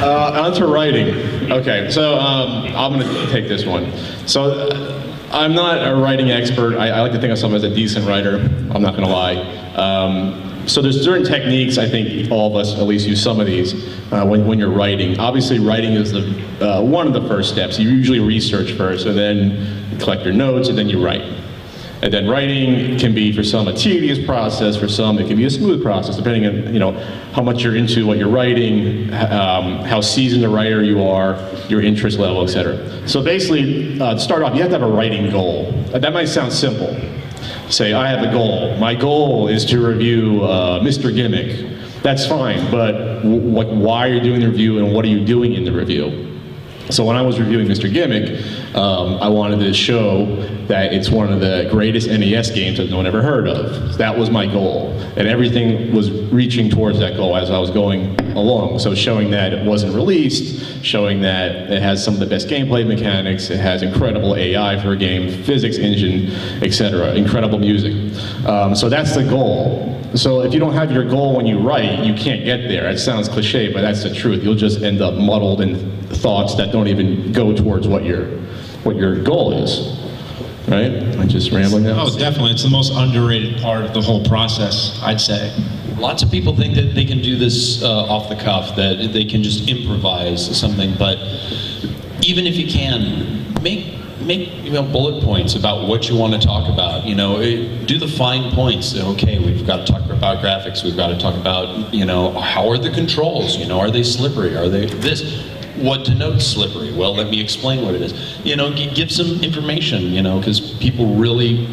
On to writing. Okay, so I'm going to take this one. So I'm not a writing expert. I like to think of myself as a decent writer. I'm not going to lie. So there's certain techniques, I think all of us at least use some of these when you're writing. Obviously writing is one of the first steps. You usually research first, and then you collect your notes, and then you write. And then writing can be, for some, a tedious process. For some, it can be a smooth process, depending on how much you're into what you're writing, how seasoned a writer you are, your interest level, etc. So basically, to start off, you have to have a writing goal. That might sound simple. Say, I have a goal. My goal is to review Mr. Gimmick. That's fine, but why are you doing the review, and what are you doing in the review? So when I was reviewing Mr. Gimmick, I wanted to show that it's one of the greatest NES games that no one ever heard of. That was my goal, and everything was reaching towards that goal as I was going along. So showing that it wasn't released, showing that it has some of the best gameplay mechanics, it has incredible AI for a game, physics engine, etc., incredible music. So that's the goal. So if you don't have your goal when you write, you can't get there. It sounds cliche, but that's the truth. You'll just end up muddled in thoughts that don't even go towards what your goal is. Right? I'm just rambling now. Oh, definitely. It's the most underrated part of the whole process, I'd say. Lots of people think that they can do this off the cuff, that they can just improvise something, but even if you can, make bullet points about what you want to talk about. Do the fine points. Okay, we've got to talk about graphics. We've got to talk about, how are the controls? Are they slippery? Are they this? What denotes slippery? Well, let me explain what it is. Give some information, because people really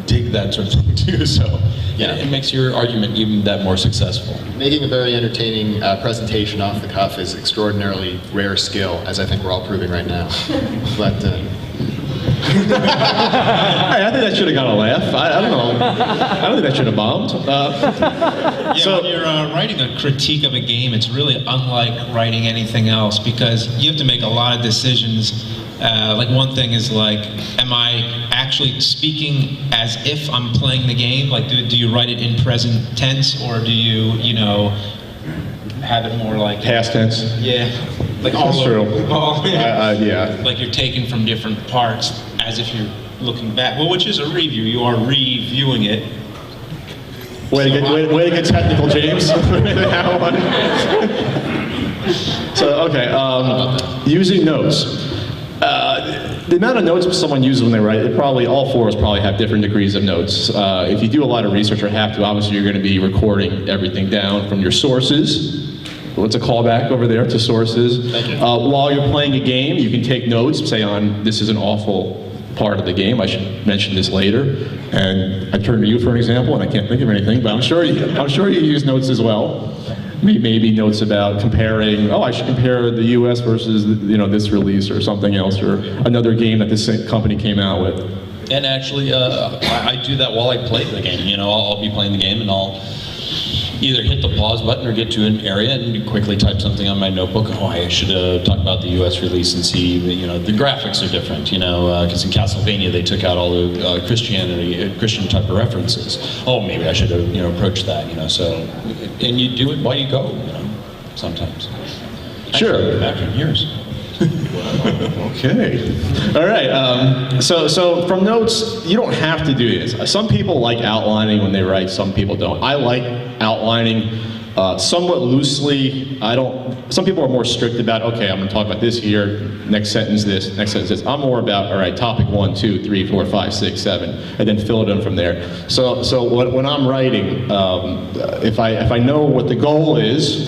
dig that sort of thing too. So, yeah, it makes your argument even that more successful. Making a very entertaining presentation off the cuff is extraordinarily rare skill, as I think we're all proving right now. But I think that should have got a laugh. I don't know. I don't think that should have bombed. When you're writing a critique of a game, it's really unlike writing anything else, because you have to make a lot of decisions. Like one thing is like, am I actually speaking as if I'm playing the game? Like, do you write it in present tense, or do you, have it more like past tense? Yeah, like that's true. Yeah. Like you're taken from different parts as if you're looking back. Well, which is a review. You are reviewing it. Way to get technical, James. That one. So, okay, using notes. The amount of notes someone uses when they write, all four of us probably have different degrees of notes. If you do a lot of research or have to, obviously you're going to be recording everything down from your sources. What's a callback over there to sources? Thank you. While you're playing a game, you can take notes, say on, this is an awful part of the game, I should mention this later. And I turn to you for an example, and I can't think of anything, but I'm sure you use notes as well. Maybe notes about comparing, I should compare the US versus this release or something else, or another game that this company came out with. And actually, I do that while I play the game. I'll be playing the game, and I'll either hit the pause button or get to an area and quickly type something on my notebook. I should talk about the US release and see, the graphics are different, because in Castlevania they took out all the Christian type of references. Maybe I should have, approached that, so, and you do it while you go, sometimes. Sure. Actually, back in years. Okay. All right. So from notes, you don't have to do this. Some people like outlining when they write. Some people don't. I like outlining somewhat loosely. Some people are more strict about, okay, I'm going to talk about this here, next sentence this, next sentence this. I'm more about, all right, topic 1, 2, 3, 4, 5, 6, 7, and then fill it in from there. So when I'm writing, if I know what the goal is,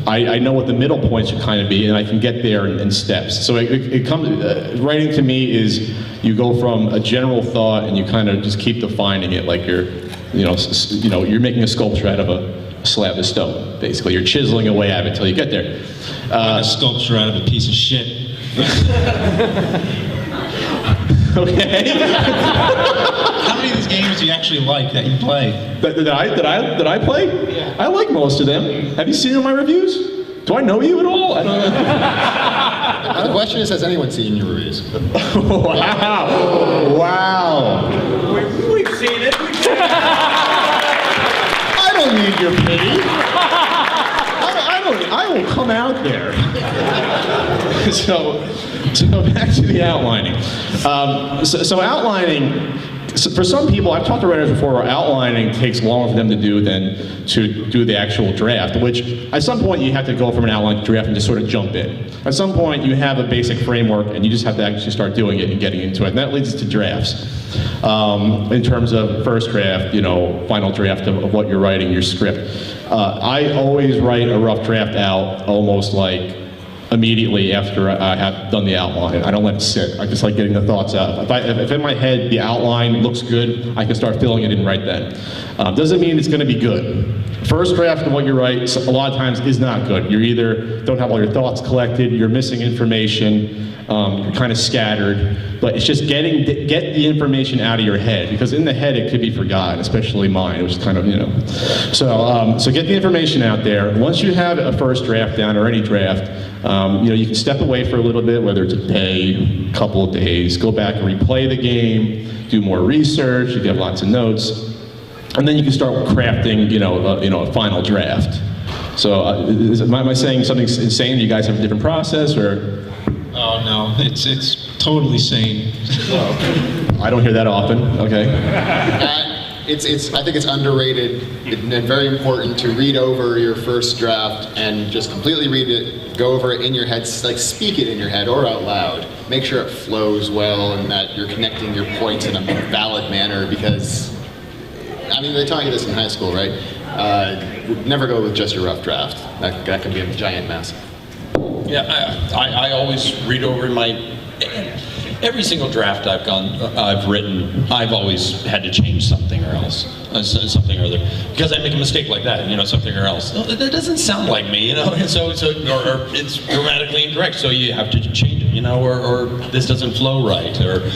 I know what the middle point should kind of be, and I can get there in steps. So it comes, writing to me is, you go from a general thought and you kind of just keep defining it, like you're making a sculpture out of a slab of stone, basically. You're chiseling away at it until you get there. Like a sculpture out of a piece of shit. Okay. How many of these games do you actually like that you play? That I play? Yeah. I like most of them. Have you seen my reviews? Do I know you at all? I don't know. the question is, has anyone seen your reviews? Wow. We've seen it. I don't need your pity. I will come them out there. So back to the outlining. So outlining, for some people, I've talked to writers before where outlining takes longer for them to do than to do the actual draft, which at some point you have to go from an outline to draft and just sort of jump in. At some point you have a basic framework and you just have to actually start doing it and getting into it, and that leads to drafts. In terms of first draft, final draft of what you're writing, your script. I always write a rough draft out almost like immediately after I have done the outline. I don't let it sit. I just like getting the thoughts out. If in my head the outline looks good, I can start filling it in right then. Doesn't mean it's going to be good. First draft of what you write a lot of times is not good. You either don't have all your thoughts collected, you're missing information, you're kind of scattered, but it's just get the information out of your head, because in the head it could be forgotten, especially mine, which is kind of, So get the information out there. Once you have a first draft down, or any draft, you can step away for a little bit, whether it's a day, a couple of days, go back and replay the game, do more research, you get lots of notes, and then you can start crafting, a final draft. So am I saying something insane? You guys have a different process, or? Oh no, it's totally sane. I don't hear that often. Okay. I think it's underrated and very important to read over your first draft and just completely read it, go over it in your head, like speak it in your head or out loud. Make sure it flows well and that you're connecting your points in a valid manner, because, they taught you this in high school, right? Never go with just your rough draft. That could be a giant mess. Yeah, I always read over every single draft I've written. I've always had to change something or else, something or other, because I make a mistake like that, something or else. No, that doesn't sound like me, So or it's grammatically incorrect, so you have to change it, or this doesn't flow right, or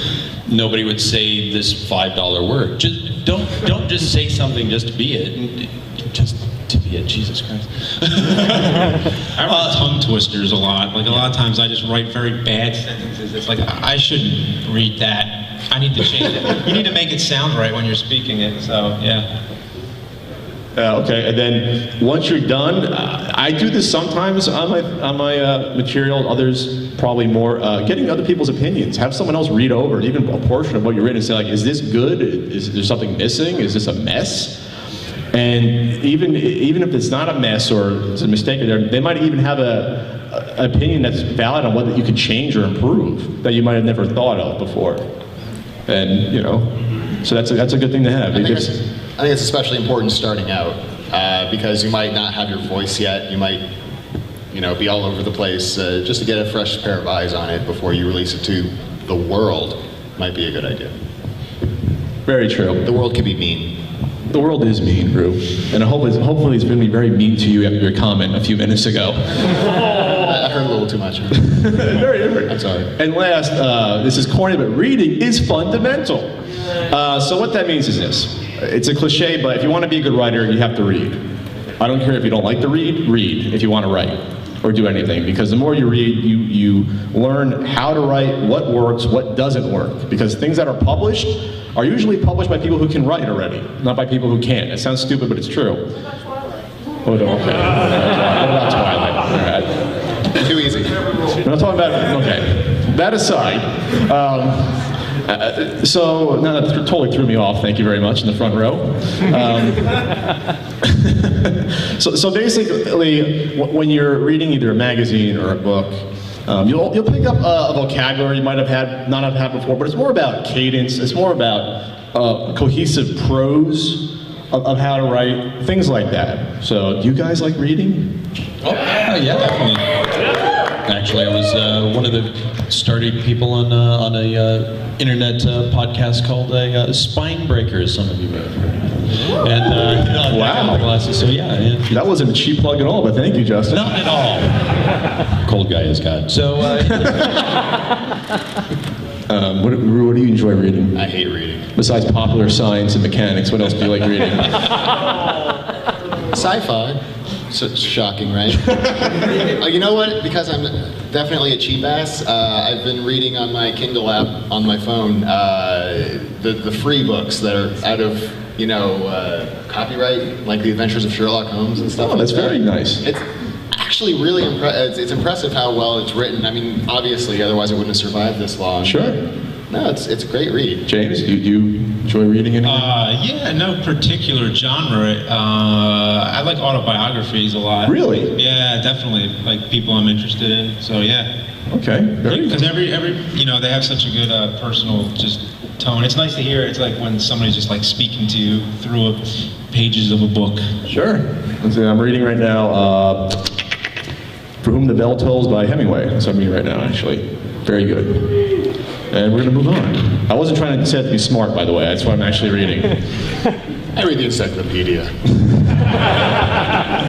nobody would say this $5 word. Just don't just say something just to be it. Just to be it, Jesus Christ. I write tongue twisters a lot. Like a lot of times I just write very bad sentences. It's like, I shouldn't read that. I need to change it. You need to make it sound right when you're speaking it, so yeah. Okay, and then once you're done, I do this sometimes on my material, others probably more, getting other people's opinions. Have someone else read over even a portion of what you're written and say, like, is this good? Is there something missing? Is this a mess? And even if it's not a mess or it's a mistake, they might even have an opinion that's valid on what you could change or improve that you might have never thought of before. And so that's a good thing to have. I think it's especially important starting out because you might not have your voice yet. You might, be all over the place. Just to get a fresh pair of eyes on it before you release it to the world might be a good idea. Very true. The world can be mean. The world is mean, Rue, and hopefully it's going to be very mean to you after your comment a few minutes ago. I heard a little too much. Very different. I'm sorry. And last, this is corny, but reading is fundamental. So what that means is this. It's a cliche, but if you want to be a good writer, you have to read. I don't care if you don't like to read if you want to write or do anything, because the more you read, you learn how to write, what works, what doesn't work, because things that are published are usually published by people who can write already, not by people who can't. It sounds stupid, but it's true. Oh, okay. What about Twilight? All right. Too easy. We're not talking about, okay. That aside, so no, that totally threw me off, thank you very much, in the front row. So basically, when you're reading either a magazine or a book, you'll pick up a vocabulary you might not have had before, but it's more about cadence, it's more about cohesive prose of how to write, things like that. So do you guys like reading? Oh, yeah, definitely. Actually, I was one of the starting people on a internet podcast called Spine Breakers, some of you may have heard. And wow. Glasses, so yeah. That wasn't a cheap plug at all, but thank you, Justin. Not at all. Cold guy is God. So, what do you enjoy reading? I hate reading. Besides popular science and mechanics, what else do you like reading? Sci-fi. So it's shocking, right? You know what? Because I'm definitely a cheap ass, I've been reading on my Kindle app on my phone the free books that are out of copyright, like The Adventures of Sherlock Holmes and stuff. Oh, that's very nice. It's actually really it's impressive how well it's written. I mean, obviously, otherwise it wouldn't have survived this long. Sure. No, it's a great read. James, do you enjoy reading anything? Yeah, no particular genre. I like autobiographies a lot. Really? Yeah, definitely. Like people I'm interested in. So yeah. Okay. Very Because good. every they have such a good personal just tone. It's nice to hear. It's like when somebody's just like speaking to you through pages of a book. Sure. Let's see, I'm reading right now, For Whom the Bell Tolls by Hemingway. That's what I'm reading right now, actually. Very good. And we're going to move on. I wasn't trying to say it to be smart, by the way. That's what I'm actually reading. I read the encyclopedia.